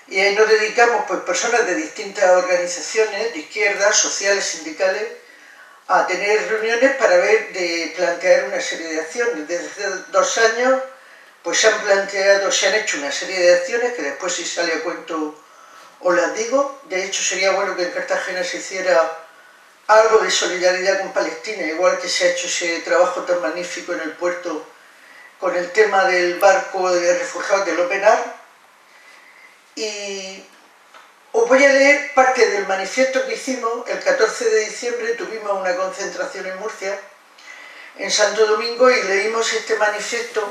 Y ahí nos dedicamos, pues, personas de distintas organizaciones, de izquierda, sociales, sindicales, a tener reuniones para ver, de plantear una serie de acciones. Desde hace 2 años, pues se han hecho una serie de acciones que después, si sale a cuento, os las digo. De hecho, sería bueno que en Cartagena se hiciera algo de solidaridad con Palestina, igual que se ha hecho ese trabajo tan magnífico en el puerto con el tema del barco de refugiados del Open Arms. Y os voy a leer parte del manifiesto que hicimos. El 14 de diciembre tuvimos una concentración en Murcia, en Santo Domingo, y leímos este manifiesto,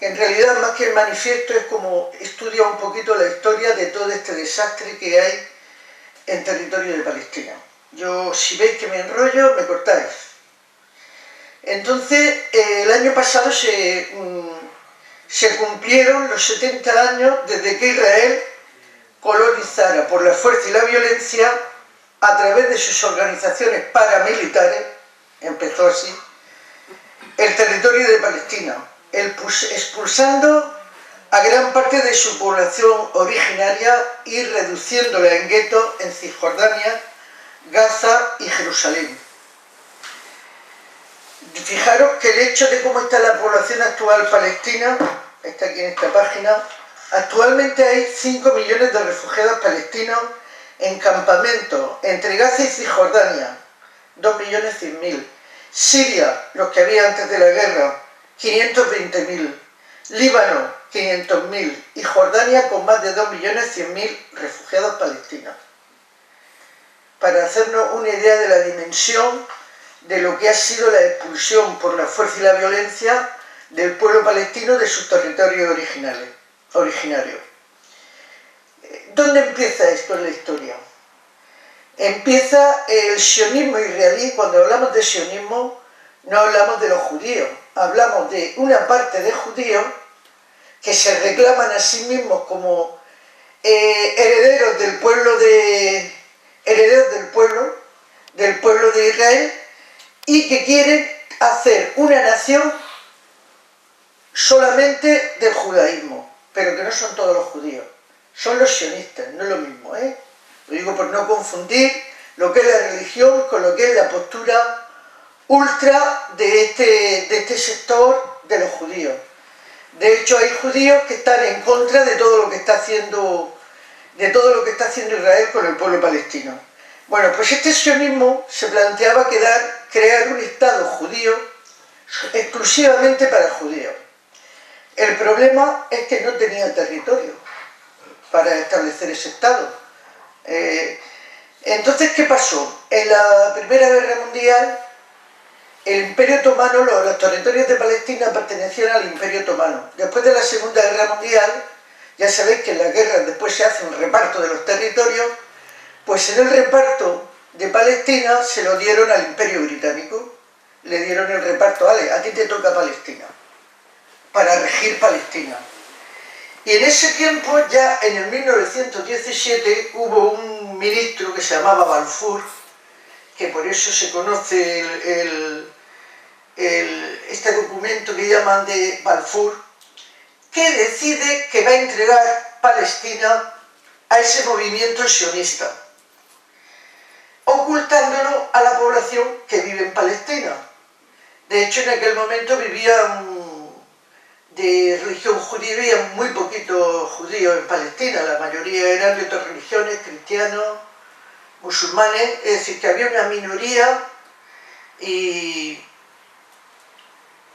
que en realidad, más que el manifiesto, es como estudia un poquito la historia de todo este desastre que hay en territorio de Palestina. Yo, si veis que me enrollo, me cortáis. Entonces, el año pasado se cumplieron los 70 años desde que Israel colonizara por la fuerza y la violencia, a través de sus organizaciones paramilitares, empezó así, el territorio de Palestina, expulsando a gran parte de su población originaria y reduciéndola en guetos en Cisjordania, Gaza y Jerusalén. Fijaros que el hecho de cómo está la población actual palestina, está aquí en esta página. Actualmente hay 5 millones de refugiados palestinos en campamentos entre Gaza y Cisjordania, 2.100.000. Siria, los que había antes de la guerra, 520.000. Líbano, 500.000. Y Jordania, con más de 2.100.000 refugiados palestinos. Para hacernos una idea de la dimensión de lo que ha sido la expulsión por la fuerza y la violencia del pueblo palestino de sus territorios originarios. ¿Dónde empieza esto en la historia? Empieza el sionismo israelí. Cuando hablamos de sionismo, no hablamos de los judíos, hablamos de una parte de judíos que se reclaman a sí mismos como herederos del pueblo de Israel, y que quieren hacer una nación solamente del judaísmo, pero que no son todos los judíos, son los sionistas, no es lo mismo, ¿eh? Lo digo por no confundir lo que es la religión con lo que es la postura ultra de este sector de los judíos. De hecho, hay judíos que están en contra de todo lo que está haciendo Israel con el pueblo palestino. Bueno, pues este sionismo se planteaba crear un Estado judío exclusivamente para judíos. El problema es que no tenía territorio para establecer ese Estado. Entonces, ¿qué pasó? En la Primera Guerra Mundial, el Imperio Otomano, los territorios de Palestina pertenecían al Imperio Otomano. Después de la Segunda Guerra Mundial, ya sabéis que en las guerras después se hace un reparto de los territorios. Pues en el reparto de Palestina se lo dieron al Imperio Británico, le dieron el reparto, vale, a ti te toca Palestina, para regir Palestina. Y en ese tiempo, ya en el 1917, hubo un ministro que se llamaba Balfour, que por eso se conoce este documento que llaman de Balfour, que decide que va a entregar Palestina a ese movimiento sionista, ocultándolo a la población que vive en Palestina. De hecho, en aquel momento vivían de religión judía, había muy poquitos judíos en Palestina, la mayoría eran de otras religiones, cristianos, musulmanes, es decir, que había una minoría. Y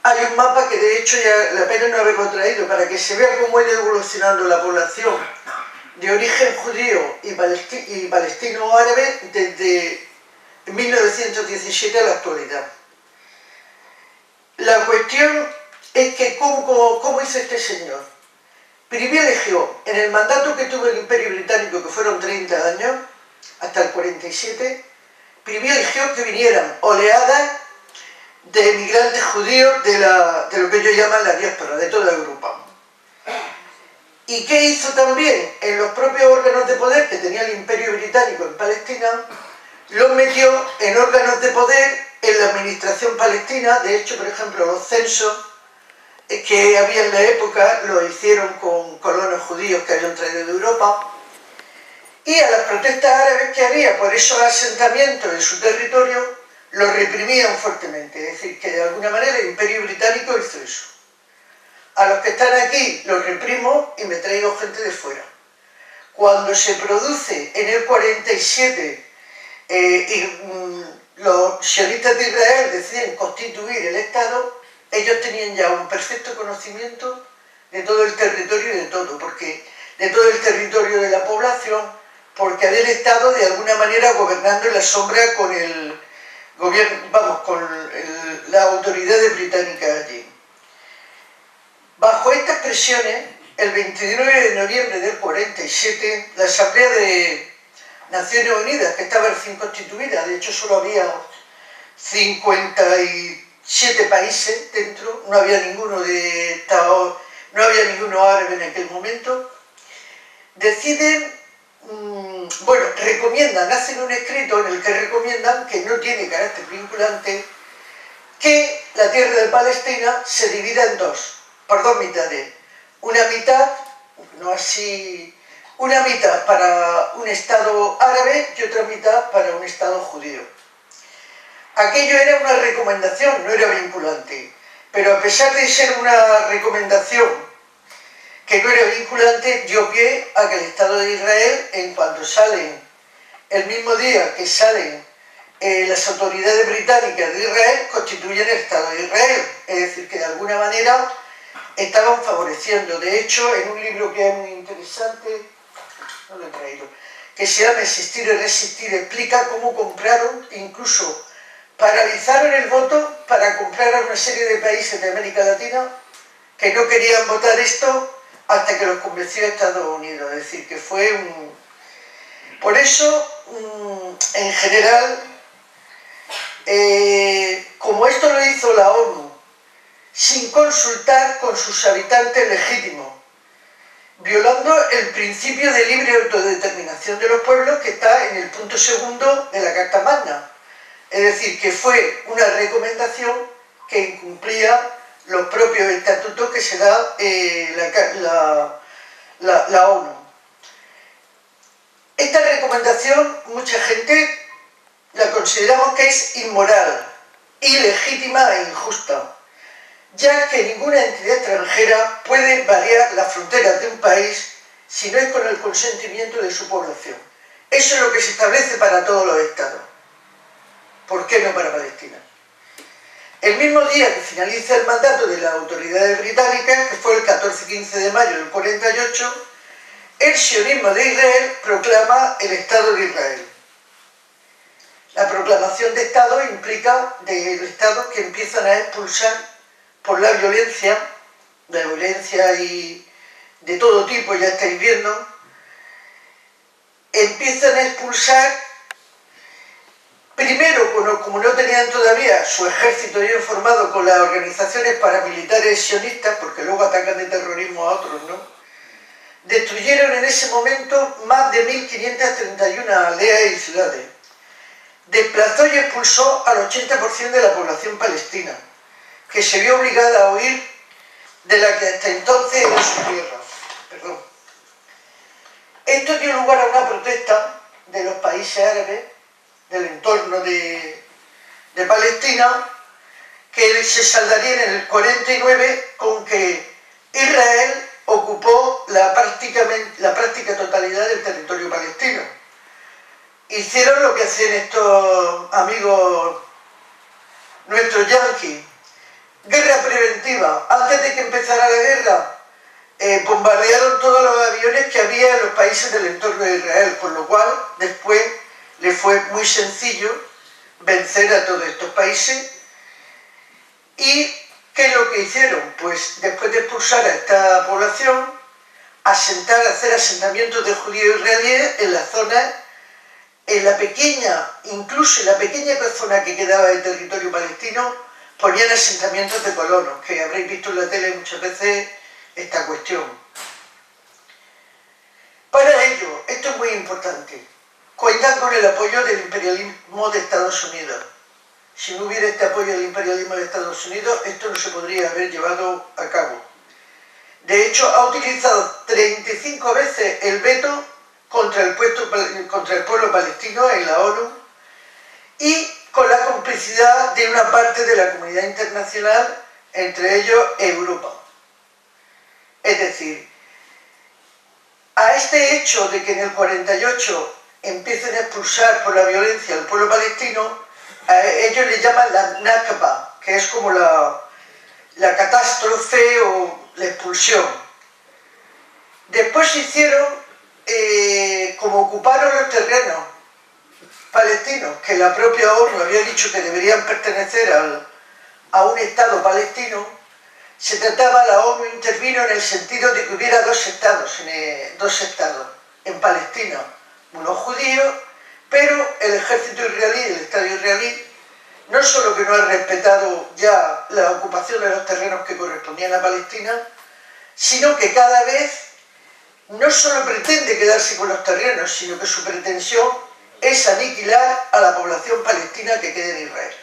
hay un mapa que de hecho ya la pena no haberlo traído para que se vea cómo ha ido evolucionando la población de origen judío y palestino árabe desde 1917 a la actualidad. La cuestión es que ¿cómo hizo este señor? Privilegió, en el mandato que tuvo el Imperio Británico, que fueron 30 años, hasta el 47, privilegió que vinieran oleadas de emigrantes judíos de lo que ellos llaman la diáspora, de toda Europa. ¿Y qué hizo también? En los propios órganos de poder que tenía el Imperio Británico en Palestina, los metió en órganos de poder en la administración palestina. De hecho, por ejemplo, los censos que había en la época lo hicieron con colonos judíos que habían traído de Europa. Y a las protestas árabes que había por esos asentamientos en su territorio, los reprimían fuertemente. Es decir, que de alguna manera el Imperio Británico hizo eso. A los que están aquí los reprimo y me traigo gente de fuera. Cuando se produce en el 47 los sionistas de Israel deciden constituir el Estado, ellos tenían ya un perfecto conocimiento de todo el territorio y de todo, porque de todo el territorio de la población, porque habían estado de alguna manera gobernando en la sombra con el gobierno, vamos, con las autoridades británicas allí. Bajo estas presiones, el 29 de noviembre del 47, la Asamblea de Naciones Unidas, que estaba recién constituida, de hecho solo había 57 países dentro, no había ninguno de Estados, no había ninguno árabe en aquel momento, deciden, bueno, recomiendan, hacen un escrito en el que recomiendan, que no tiene carácter vinculante, que la tierra de Palestina se divida en dos, por dos mitades. Una mitad, no así, una mitad para un Estado árabe y otra mitad para un Estado judío. Aquello era una recomendación, no era vinculante, pero a pesar de ser una recomendación que no era vinculante, dio pie a que el Estado de Israel, en cuanto salen, el mismo día que salen las autoridades británicas de Israel, constituyen el Estado de Israel. Es decir, que de alguna manera estaban favoreciendo. De hecho, en un libro que es muy interesante, no lo he traído, que se llama Existir y Resistir, explica cómo compraron, incluso paralizaron el voto para comprar a una serie de países de América Latina que no querían votar esto hasta que los convenció Estados Unidos. Es decir, que fue un... Por eso, en general, como esto lo hizo la ONU, sin consultar con sus habitantes legítimos, violando el principio de libre autodeterminación de los pueblos que está en el punto segundo de la Carta Magna. Es decir, que fue una recomendación que incumplía los propios estatutos que se da la ONU. Esta recomendación, mucha gente la consideramos que es inmoral, ilegítima e injusta, ya que ninguna entidad extranjera puede variar las fronteras de un país si no es con el consentimiento de su población. Eso es lo que se establece para todos los estados. ¿Por qué no para Palestina? El mismo día que finaliza el mandato de las autoridades británicas, que fue el 14-15 de mayo del 48, el sionismo de Israel proclama el Estado de Israel. La proclamación de Estado implica del Estado que empiezan a expulsar por la violencia y de todo tipo, ya estáis viendo, empiezan a expulsar, primero, como no tenían todavía su ejército bien formado con las organizaciones paramilitares sionistas, porque luego atacan de terrorismo a otros, ¿no? Destruyeron en ese momento más de 1.531 aldeas y ciudades. Desplazó y expulsó al 80% de la población palestina, que se vio obligada a huir de la que hasta entonces era su tierra. Perdón. Esto dio lugar a una protesta de los países árabes del entorno de Palestina, que se saldaría en el 49 con que Israel ocupó la práctica totalidad del territorio palestino. Hicieron lo que hacen estos amigos nuestros yanquis: guerra preventiva. Antes de que empezara la guerra, bombardearon todos los aviones que había en los países del entorno de Israel, con lo cual después le fue muy sencillo vencer a todos estos países. ¿Y qué es lo que hicieron? Pues después de expulsar a esta población, hacer asentamientos de judíos israelíes en la zona, incluso en la pequeña zona que quedaba del territorio palestino, ponían asentamientos de colonos, que habréis visto en la tele muchas veces esta cuestión. Para ello, esto es muy importante, cuentan con el apoyo del imperialismo de Estados Unidos. Si no hubiera este apoyo del imperialismo de Estados Unidos, esto no se podría haber llevado a cabo. De hecho, ha utilizado 35 veces el veto contra el pueblo palestino en la ONU y con la complicidad de una parte de la comunidad internacional, entre ellos Europa. Es decir, a este hecho de que en el 48 empiecen a expulsar por la violencia al pueblo palestino, a ellos le llaman la Nakba, que es como la catástrofe o la expulsión. Después se hicieron, como ocuparon los terrenos palestinos, que la propia ONU había dicho que deberían pertenecer a un Estado palestino, se trataba, la ONU intervino en el sentido de que hubiera dos estados en Palestina, uno judío, pero el ejército israelí, el Estado israelí, no solo que no ha respetado ya la ocupación de los terrenos que correspondían a Palestina, sino que cada vez no solo pretende quedarse con los terrenos, sino que su pretensión es aniquilar a la población palestina que quede en Israel.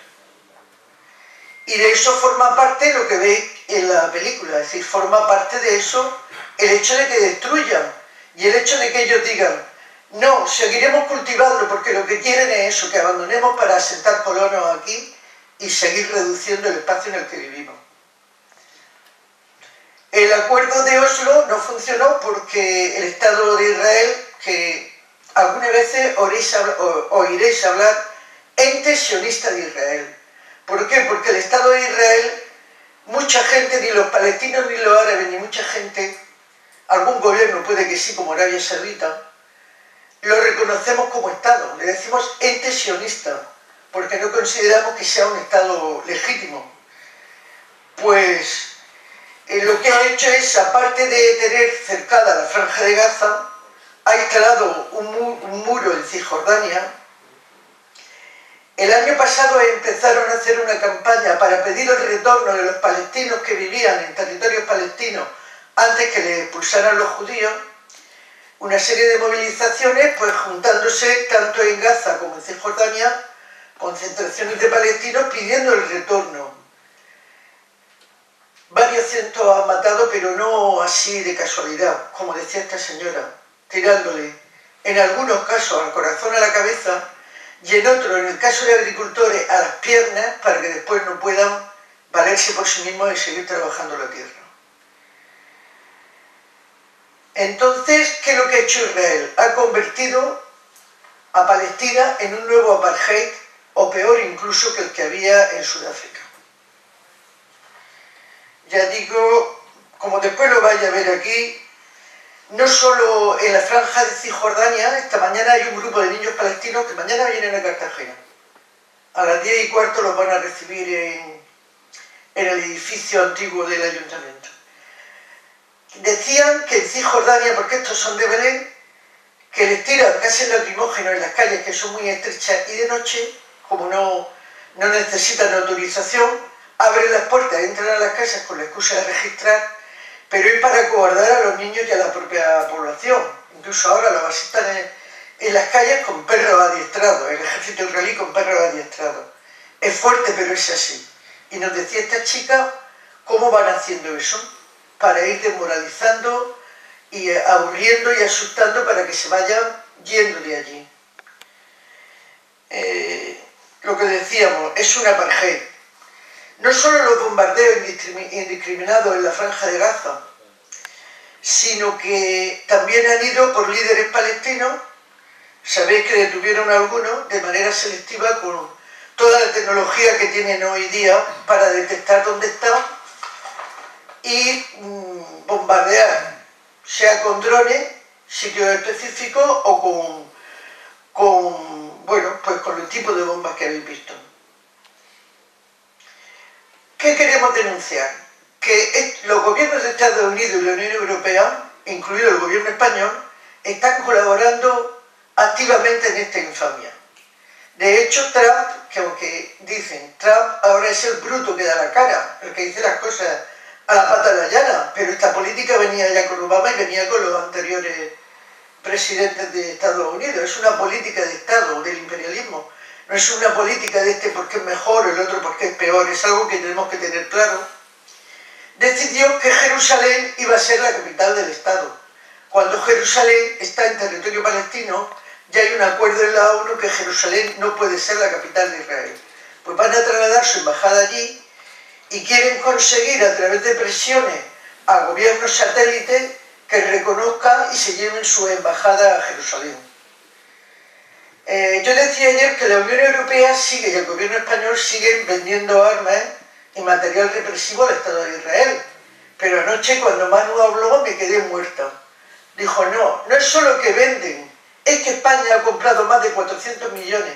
Y de eso forma parte lo que ve en la película, es decir, forma parte de eso el hecho de que destruyan y el hecho de que ellos digan: no, seguiremos cultivando porque lo que quieren es eso, que abandonemos para asentar colonos aquí y seguir reduciendo el espacio en el que vivimos. El acuerdo de Oslo no funcionó porque el Estado de Israel, que algunas veces oiréis hablar, ente sionista de Israel. ¿Por qué? Porque el Estado de Israel, mucha gente, ni los palestinos ni los árabes, ni mucha gente, algún gobierno puede que sí, como Arabia Saudita, lo reconocemos como Estado, le decimos ente sionista, porque no consideramos que sea un Estado legítimo. Pues lo que ha hecho es, aparte de tener cercada la Franja de Gaza, ha instalado un muro en Cisjordania. El año pasado empezaron a hacer una campaña para pedir el retorno de los palestinos que vivían en territorios palestinos antes que les expulsaran los judíos. Una serie de movilizaciones, pues juntándose tanto en Gaza como en Cisjordania, concentraciones de palestinos pidiendo el retorno. Varios cientos han matado, pero no así de casualidad, como decía esta señora, tirándole en algunos casos al corazón, a la cabeza, y en otros, en el caso de agricultores, a las piernas, para que después no puedan valerse por sí mismos y seguir trabajando la tierra. Entonces, ¿qué es lo que ha hecho Israel? Ha convertido a Palestina en un nuevo apartheid, o peor incluso que el que había en Sudáfrica. Ya digo, como después lo vaya a ver aquí, no solo en la Franja de Cisjordania, esta mañana hay un grupo de niños palestinos que mañana vienen a Cartagena. A las 10:15 los van a recibir en el edificio antiguo del ayuntamiento. Decían que en Cisjordania, porque estos son de Belén, que les tiran gases lacrimógenos en las calles que son muy estrechas, y de noche, como no necesitan autorización, abren las puertas, entran a las casas con la excusa de registrar, pero es para acobardar a los niños y a la propia población. Incluso ahora los asistan en las calles con perros adiestrados, el ejército israelí con perros adiestrados. Es fuerte, pero es así. Y nos decía esta chica cómo van haciendo eso, para ir desmoralizando y aburriendo y asustando para que se vayan yendo de allí. Lo que decíamos, es un apartheid. No solo los bombardeos indiscriminados en la Franja de Gaza, sino que también han ido por líderes palestinos. Sabéis que detuvieron a algunos de manera selectiva con toda la tecnología que tienen hoy día para detectar dónde están y bombardear, sea con drones, sitios específicos, o con el tipo de bombas que habéis visto. ¿Qué queremos denunciar? Que los gobiernos de Estados Unidos y la Unión Europea, incluido el gobierno español, están colaborando activamente en esta infamia. De hecho, Trump, que aunque dicen, Trump ahora es el bruto que da la cara, el que dice las cosas a la pata de la llana, pero esta política venía ya con Obama y venía con los anteriores presidentes de Estados Unidos. Es una política de Estado, del imperialismo. No es una política de este porque es mejor, el otro porque es peor, es algo que tenemos que tener claro. Decidió que Jerusalén iba a ser la capital del Estado, cuando Jerusalén está en territorio palestino, ya hay un acuerdo en la ONU que Jerusalén no puede ser la capital de Israel. Pues van a trasladar su embajada allí y quieren conseguir a través de presiones a gobiernos satélites que reconozcan y se lleven su embajada a Jerusalén. Yo decía ayer que la Unión Europea sigue y el gobierno español siguen vendiendo armas y material represivo al Estado de Israel. Pero anoche cuando Manu habló me quedé muerta. Dijo, no es solo que venden, es que España ha comprado más de 400 millones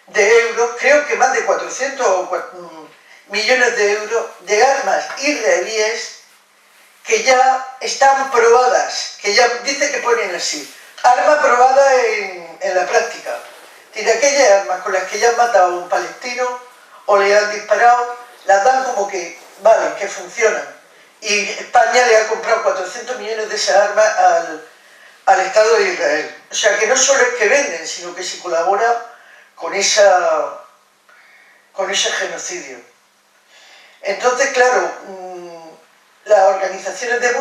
de euros, creo que más de 400 millones de euros de armas israelíes que ya están probadas, que ya dice que ponen así, armas probadas en la práctica. De aquellas armas con las que ya han matado a un palestino o le han disparado, las dan como que, vale, que funcionan. Y España le ha comprado 400 millones de esas armas al Estado de Israel. O sea que no solo es que venden, sino que se colabora con ese genocidio. Entonces, claro, las organizaciones de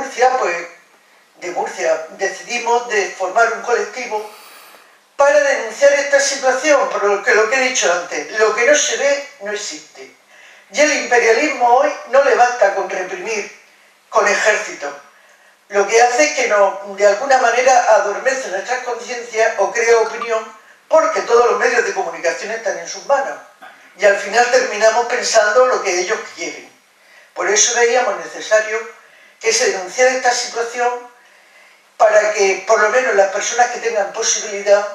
Murcia, decidimos de formar un colectivo para denunciar esta situación, porque lo que he dicho antes, lo que no se ve no existe. Y el imperialismo hoy no le basta con reprimir con ejércitos. Lo que hace es que de alguna manera adormece nuestras conciencias o crea opinión, porque todos los medios de comunicación están en sus manos. Y al final terminamos pensando lo que ellos quieren. Por eso veíamos necesario que se denunciara esta situación para que por lo menos las personas que tengan posibilidad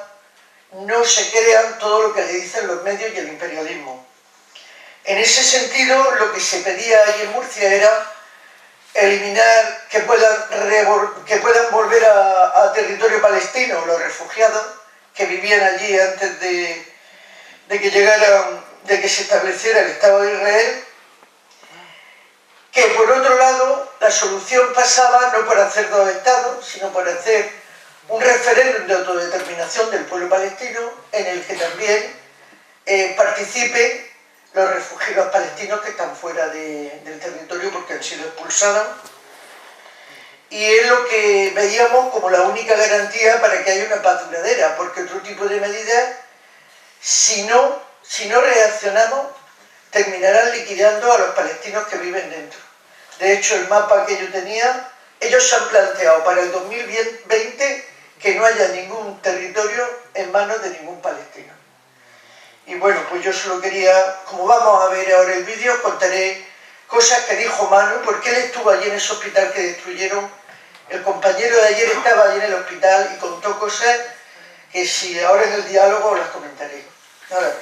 no se crean todo lo que le dicen los medios y el imperialismo. En ese sentido, lo que se pedía ahí en Murcia era eliminar, que puedan volver a territorio palestino los refugiados que vivían allí antes de que se estableciera el Estado de Israel, que por otro lado la solución pasaba no por hacer dos estados, sino por hacer un referéndum de autodeterminación del pueblo palestino en el que también participen los refugiados palestinos que están fuera del territorio porque han sido expulsados, y es lo que veíamos como la única garantía para que haya una paz duradera, porque otro tipo de medidas, si no reaccionamos, terminarán liquidando a los palestinos que viven dentro. De hecho, el mapa que yo tenía, ellos se han planteado para el 2020 que no haya ningún territorio en manos de ningún palestino. Y bueno, pues yo solo quería, como vamos a ver ahora el vídeo, contaré cosas que dijo Manu, porque él estuvo allí en ese hospital que destruyeron. El compañero de ayer estaba allí en el hospital y contó cosas que si ahora en el diálogo las comentaré. Ahora.